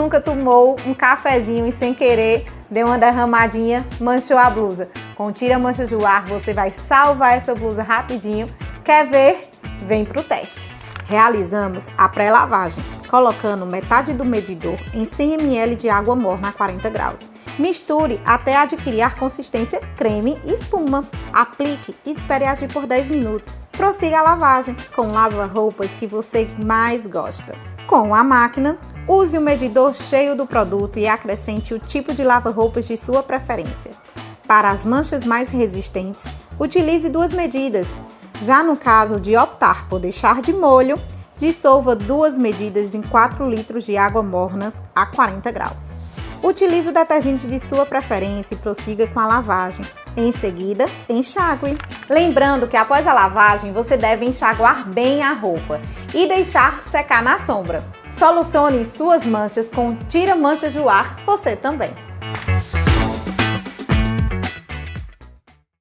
nunca tomou um cafezinho e sem querer deu uma derramadinha, manchou a blusa? Com o Tira Manchas do Ar você vai salvar essa blusa rapidinho. Quer ver? Vem pro teste. Realizamos a pré-lavagem, colocando metade do medidor em 100 ml de água morna a 40 graus. Misture até adquirir a consistência creme e espuma. Aplique e espere agir por 10 minutos. Prossiga a lavagem com o lava-roupas que você mais gosta. Com a máquina, use o medidor cheio do produto e acrescente o tipo de lava-roupas de sua preferência. Para as manchas mais resistentes, utilize 2 medidas. Já no caso de optar por deixar de molho, dissolva 2 medidas em 4 litros de água morna a 40 graus. Utilize o detergente de sua preferência e prossiga com a lavagem. Em seguida, enxague. Lembrando que após a lavagem, você deve enxaguar bem a roupa e deixar secar na sombra. Solucione suas manchas com Tira Manchas do Ar, você também.